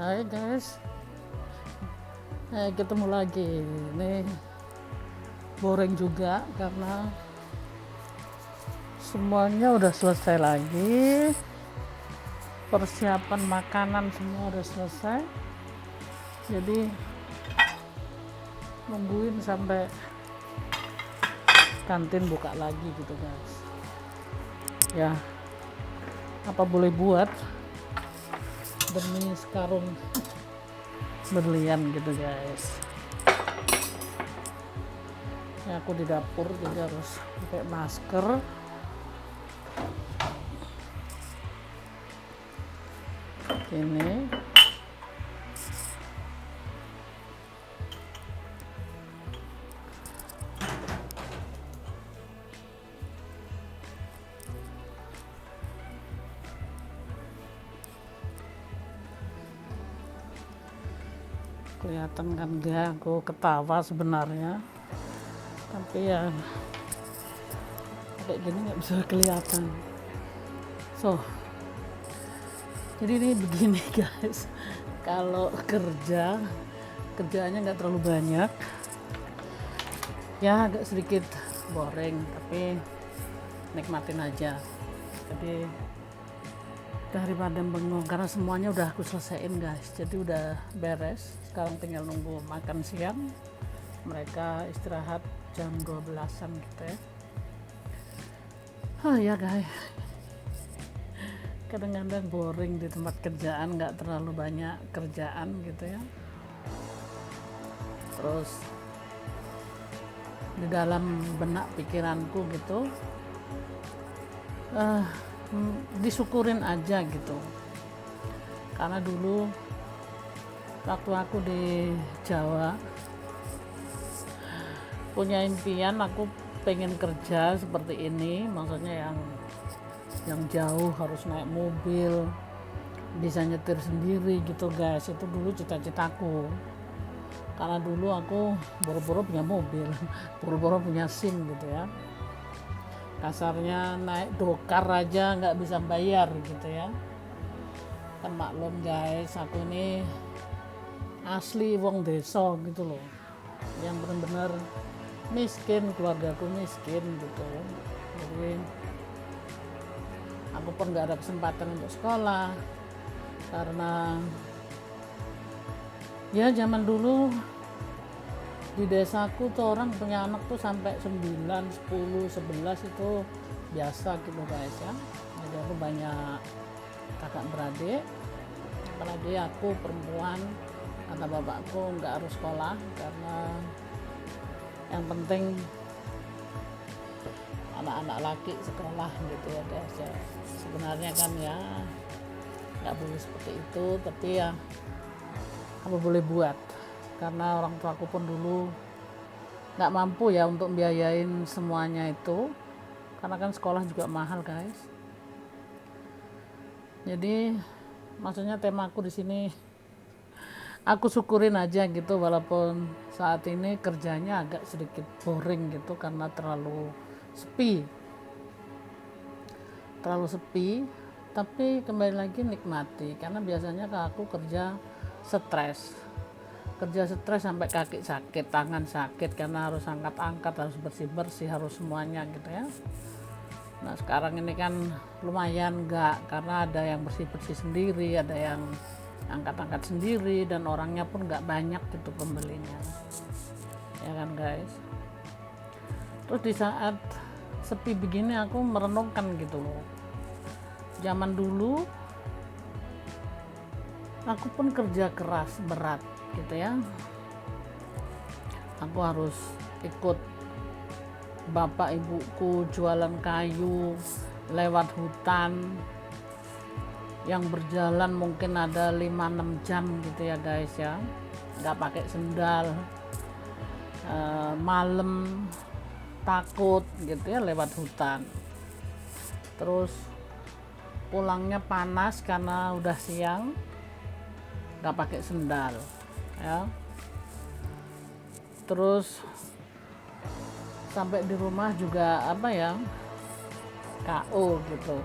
Hai guys, ketemu lagi. Ini boring juga karena semuanya udah selesai lagi. Persiapan makanan semua udah selesai. Jadi nungguin sampai kantin buka lagi gitu guys. Ya, apa boleh buat demi sekarung berlian gitu guys. Ya, aku di dapur jadi harus pakai masker. Ini kelihatan kan enggak, aku ketawa sebenarnya, tapi ya kayak gini nggak bisa kelihatan. Jadi ini begini guys, kalau kerjaannya nggak terlalu banyak, ya agak sedikit boring, tapi nikmatin aja. Jadi daripada bengong, karena semuanya udah aku selesaiin guys, jadi udah beres. Sekarang tinggal nunggu makan siang, mereka istirahat jam 12-an gitu ya. Ya guys, kadang-kadang boring di tempat kerjaan, nggak terlalu banyak kerjaan gitu ya. Terus di dalam benak pikiranku gitu, disyukurin aja gitu, karena dulu waktu aku di Jawa punya impian, aku pengen kerja seperti ini, maksudnya yang jauh, harus naik mobil, bisa nyetir sendiri gitu guys. Itu dulu cita-citaku, karena dulu aku boro-boro punya mobil boro-boro punya SIM gitu ya. Kasarnya naik dokar aja nggak bisa bayar gitu ya. Kan maklum guys, aku ini asli wong desa gitu loh, yang benar-benar miskin, keluargaku miskin gitu. Jadi aku pun nggak ada kesempatan untuk sekolah, karena ya zaman dulu di desaku tuh orang punya anak tuh sampai 9, 10, 11 itu biasa gitu guys ya. Jadi aku banyak kakak beradik, apalagi aku perempuan. Kata bapakku nggak harus sekolah, karena yang penting anak-anak laki sekolah gitu ya guys ya. Sebenarnya kan ya nggak boleh seperti itu, tapi ya apa boleh buat, karena orang tua aku pun dulu nggak mampu ya untuk biayain semuanya itu, karena kan sekolah juga mahal guys. Jadi maksudnya temaku di sini, aku syukurin aja gitu, walaupun saat ini kerjanya agak sedikit boring gitu, karena terlalu sepi, tapi kembali lagi nikmati, karena biasanya aku kerja stres sampai kaki sakit, tangan sakit, karena harus angkat-angkat, harus bersih-bersih, harus semuanya gitu ya. Nah sekarang ini kan lumayan enggak, karena ada yang bersih-bersih sendiri, ada yang angkat-angkat sendiri, dan orangnya pun nggak banyak gitu pembelinya, ya kan guys. Terus di saat sepi begini aku merenungkan gitu loh, zaman dulu aku pun kerja keras berat gitu ya. Aku harus ikut bapak ibuku jualan kayu lewat hutan yang berjalan mungkin ada 5-6 jam gitu ya guys ya, nggak pakai sendal, malam takut gitu ya lewat hutan. Terus pulangnya panas karena udah siang, nggak pakai sendal ya. Terus sampai di rumah juga apa ya, KO gitu.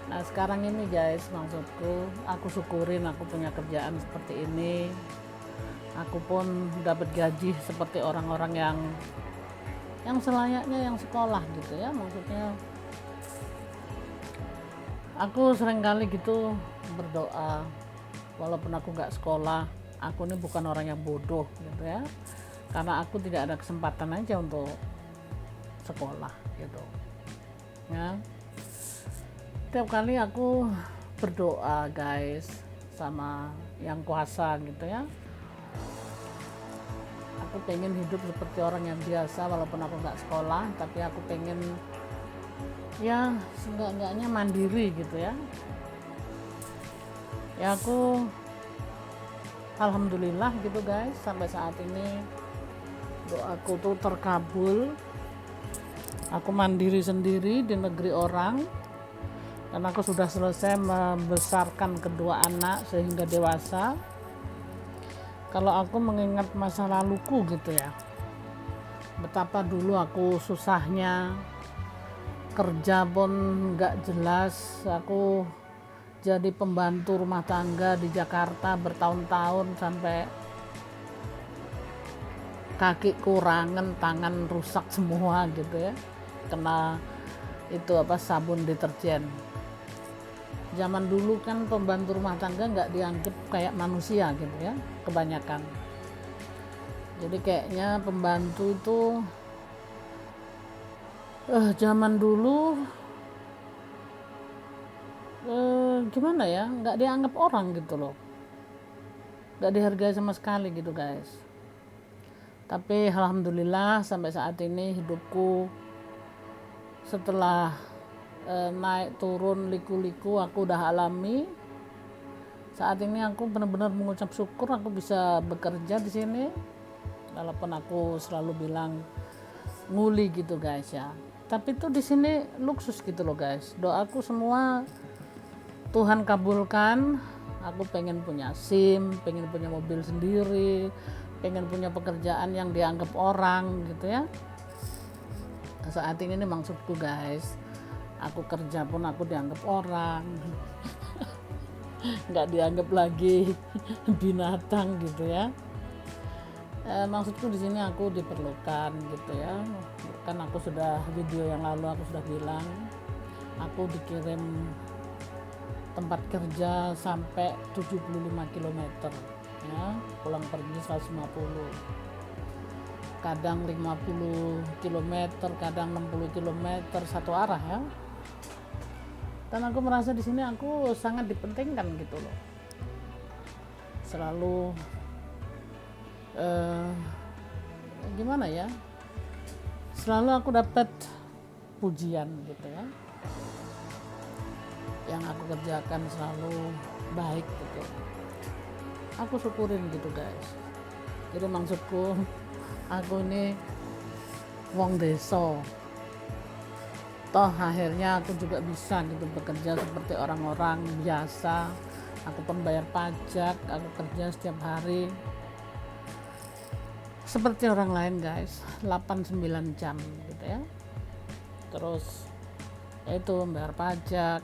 Nah Nah sekarang ini guys, maksudku aku syukurin aku punya kerjaan seperti ini, aku pun dapat gaji seperti orang-orang yang selayaknya yang sekolah gitu ya. Maksudnya aku sering kali gitu berdoa, walaupun aku nggak sekolah, aku ini bukan orang yang bodoh gitu ya, karena aku tidak ada kesempatan aja untuk sekolah gitu ya. Setiap kali aku berdoa guys sama yang kuasa gitu ya, aku pengen hidup seperti orang yang biasa walaupun aku nggak sekolah, tapi aku pengen ya seenggak-enggaknya mandiri gitu ya. Ya aku alhamdulillah gitu guys, sampai saat ini doaku tuh terkabul, aku mandiri sendiri di negeri orang, dan aku sudah selesai membesarkan kedua anak sehingga dewasa. Kalau aku mengingat masa laluku gitu ya, betapa dulu aku susahnya, kerja pun nggak jelas, aku jadi pembantu rumah tangga di Jakarta bertahun-tahun sampai kaki kurangan, tangan rusak semua gitu ya, kena itu sabun deterjen. Zaman dulu kan pembantu rumah tangga nggak dianggap kayak manusia gitu ya, kebanyakan. Jadi kayaknya pembantu itu zaman dulu gimana ya, nggak dianggap orang gitu loh, nggak dihargai sama sekali gitu guys. Tapi alhamdulillah sampai saat ini hidupku setelah naik turun liku-liku aku udah alami. Saat ini aku benar-benar mengucap syukur aku bisa bekerja di sini, walaupun aku selalu bilang nguli gitu guys ya. Tapi tuh di sini luksus gitu loh guys. Doaku semua Tuhan kabulkan. Aku pengen punya SIM, pengen punya mobil sendiri, pengen punya pekerjaan yang dianggap orang gitu ya. Saat ini nih maksudku guys, aku kerja pun aku dianggap orang, nggak dianggap lagi binatang gitu ya. Maksudku di sini aku diperlukan gitu ya. Kan aku sudah video yang lalu aku sudah bilang, aku dikirim tempat kerja sampai 75 km ya, pulang pergi 150, kadang 50 km, kadang 60 km satu arah ya. Dan aku merasa di sini aku sangat dipentingkan gitu loh. Selalu gimana ya? Selalu aku dapat pujian gitu ya. Yang aku kerjakan selalu baik gitu. Aku syukurin gitu guys. Jadi maksudku aku ini wong desa, toh akhirnya aku juga bisa gitu bekerja seperti orang-orang biasa. Aku pun bayar pajak, aku kerja setiap hari seperti orang lain guys, 8-9 jam gitu ya. Terus itu bayar pajak,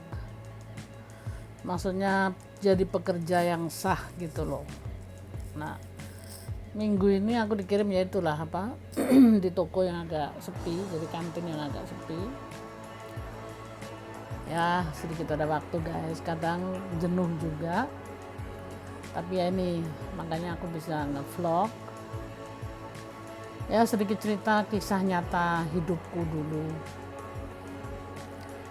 maksudnya jadi pekerja yang sah gitu loh. Nah minggu ini aku dikirim ya itulah di toko yang agak sepi, jadi kantin yang agak sepi ya. Sedikit ada waktu guys, kadang jenuh juga, tapi ya ini makanya aku bisa nge-vlog ya, sedikit cerita kisah nyata hidupku dulu.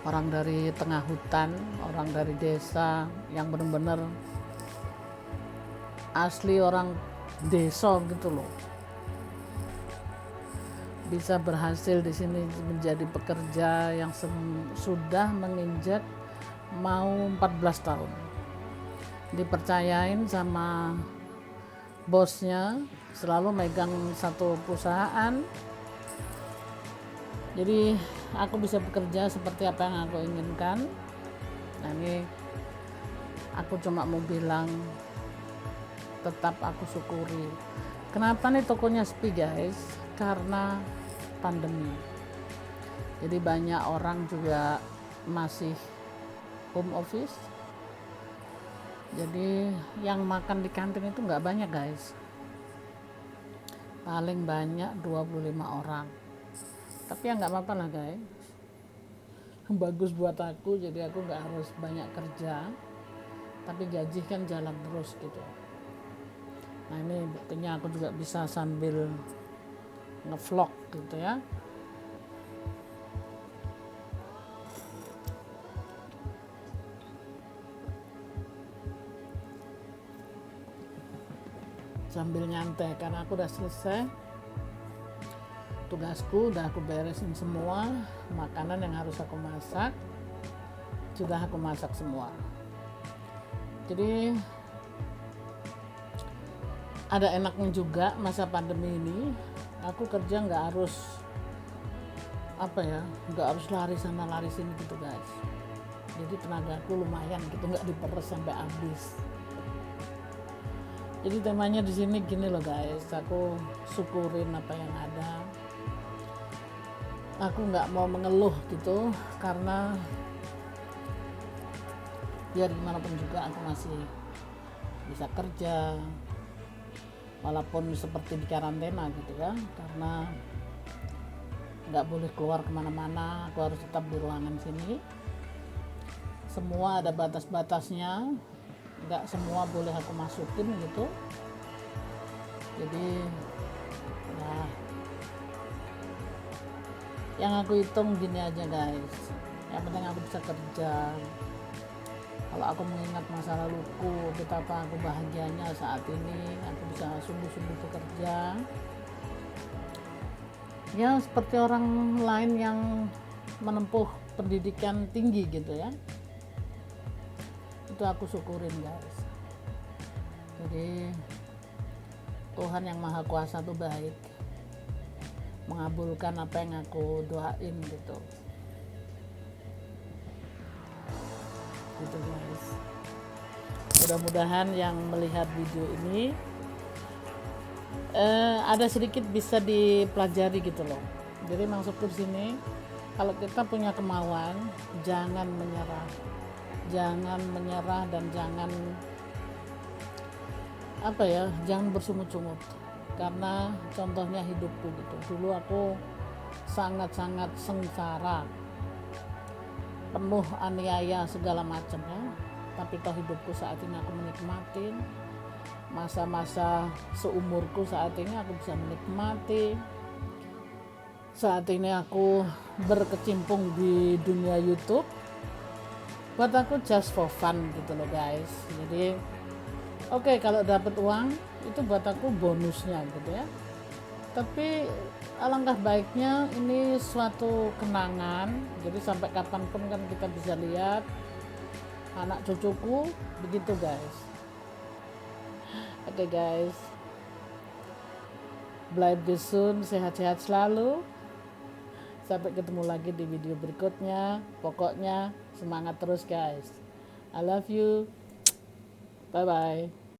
Orang dari tengah hutan, orang dari desa yang benar-benar asli orang desa gitu loh, bisa berhasil di sini menjadi pekerja yang sudah menginjak mau 14 tahun. Dipercayain sama bosnya, selalu megang satu perusahaan. Jadi aku bisa bekerja seperti apa yang aku inginkan. Nah ini aku cuma mau bilang tetap aku syukuri. Kenapa nih tokonya sepi guys? Karena pandemi. Jadi banyak orang juga masih home office. Jadi yang makan di kantin itu nggak banyak guys, paling banyak 25 orang. Tapi ya nggak apa-apa lah guys, bagus buat aku, jadi aku nggak harus banyak kerja, tapi gaji kan jalan terus gitu. Nah ini buktinya aku juga bisa sambil ngevlog gitu ya. Sambil nyantai karena aku udah selesai tugasku, udah aku beresin semua makanan yang harus aku masak, sudah aku masak semua. Jadi ada enaknya juga masa pandemi ini, aku kerja nggak harus nggak harus lari sana lari sini gitu guys. Jadi tenagaku lumayan gitu, nggak diperes sampai habis. Jadi temanya di sini gini loh guys, aku syukurin apa yang ada. Aku nggak mau mengeluh gitu, karena biar gimana pun juga aku masih bisa kerja walaupun seperti di karantina gitu ya, karena nggak boleh keluar kemana-mana, aku harus tetap di ruangan sini. Semua ada batas-batasnya, nggak semua boleh aku masukin gitu. Jadi ya yang aku hitung gini aja guys, yang penting aku bisa kerja. Kalau aku mengingat masa laluku, betapa aku bahagianya saat ini, aku bisa sungguh-sungguh bekerja ya seperti orang lain yang menempuh pendidikan tinggi gitu ya. Itu aku syukurin guys. Jadi Tuhan yang Maha Kuasa tuh baik, mengabulkan apa yang aku doain gitu guys. Mudah-mudahan yang melihat video ini ada sedikit bisa dipelajari gitu loh. Jadi maksudku di sini, kalau kita punya kemauan, jangan menyerah dan jangan bersungut-sungut. Karena contohnya hidupku gitu, dulu aku sangat-sangat sengsara, penuh aniaya segala macam ya, tapi toh hidupku saat ini aku menikmati. Masa-masa seumurku saat ini aku bisa menikmati. Saat ini aku berkecimpung di dunia YouTube, buat aku just for fun gitu loh guys. Jadi oke, kalau dapat uang itu buat aku bonusnya gitu ya, tapi alangkah baiknya ini suatu kenangan. Jadi sampai kapanpun kan kita bisa lihat anak cucuku begitu guys. Oke guys, bleib gesund, sehat-sehat selalu. Sampai ketemu lagi di video berikutnya. Pokoknya semangat terus guys. I love you. Bye bye.